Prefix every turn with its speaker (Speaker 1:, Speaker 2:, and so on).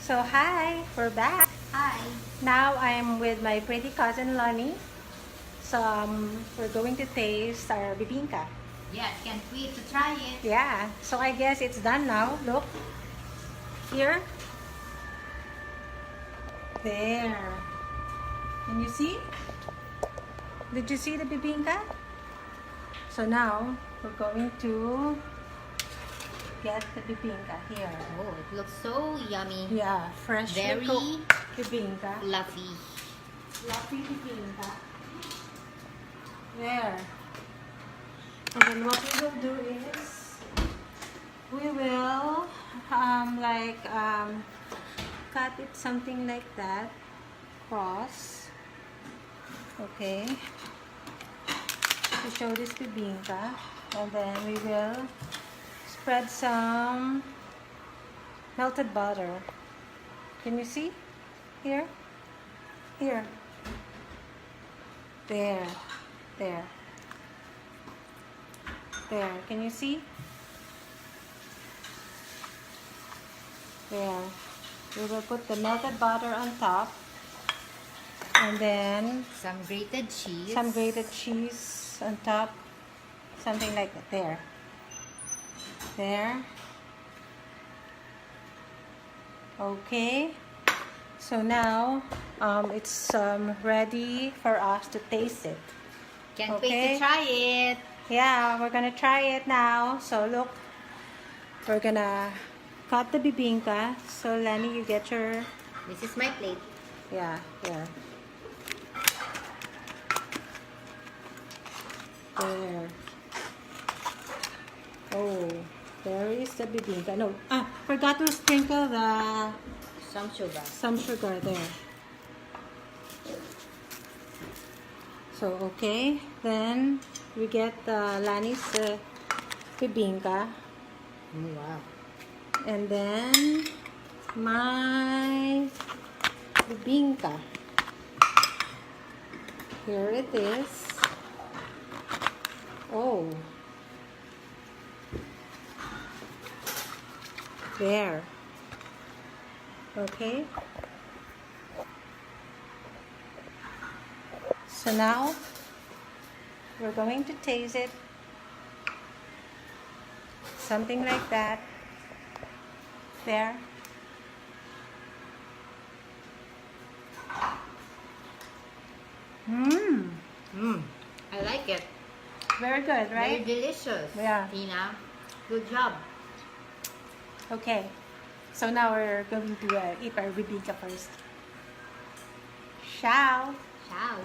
Speaker 1: So hi, we're back.
Speaker 2: Hi.
Speaker 1: Now I'm with my pretty cousin Lonnie. So we're going to taste our bibingka.
Speaker 2: Yeah, can't wait to try it.
Speaker 1: Yeah, so I guess it's done now. Look, here. There. Can you see? Did you see the bibingka? So now we're going to get the bibingka here.
Speaker 2: Oh, it looks so yummy.
Speaker 1: Yeah, fresh
Speaker 2: Very
Speaker 1: bibingka.
Speaker 2: fluffy.
Speaker 1: Fluffy bibingka. There. And then what we will do is we will cut it something like that, cross. Okay. To show this bibingka, and then we will spread some melted butter. Can you see? Here? Here. There. There. There. Can you see? There. We will put the melted butter on top. And then
Speaker 2: Some grated cheese.
Speaker 1: some grated cheese on top. Something like that. There. There. Okay. So now it's ready for us to taste it.
Speaker 2: Can't
Speaker 1: Okay.
Speaker 2: wait to try it.
Speaker 1: Yeah, we're gonna try it now. So look, we're gonna cut the bibingka. So Lenny, you get your,
Speaker 2: This is my plate.
Speaker 1: yeah, there. There. Oh, there is the bibingka. No, forgot to sprinkle some sugar there. So okay, then we get Lani's bibingka.
Speaker 2: Oh, wow.
Speaker 1: And then my bibingka. Here it is. Oh. There. Okay. So now we're going to taste it. Something like that. There.
Speaker 2: I like it.
Speaker 1: Very good,
Speaker 2: Very
Speaker 1: right?
Speaker 2: delicious.
Speaker 1: Yeah.
Speaker 2: Tina, good job.
Speaker 1: Okay. So now we're going to eat our bibingka first. Ciao.
Speaker 2: Ciao.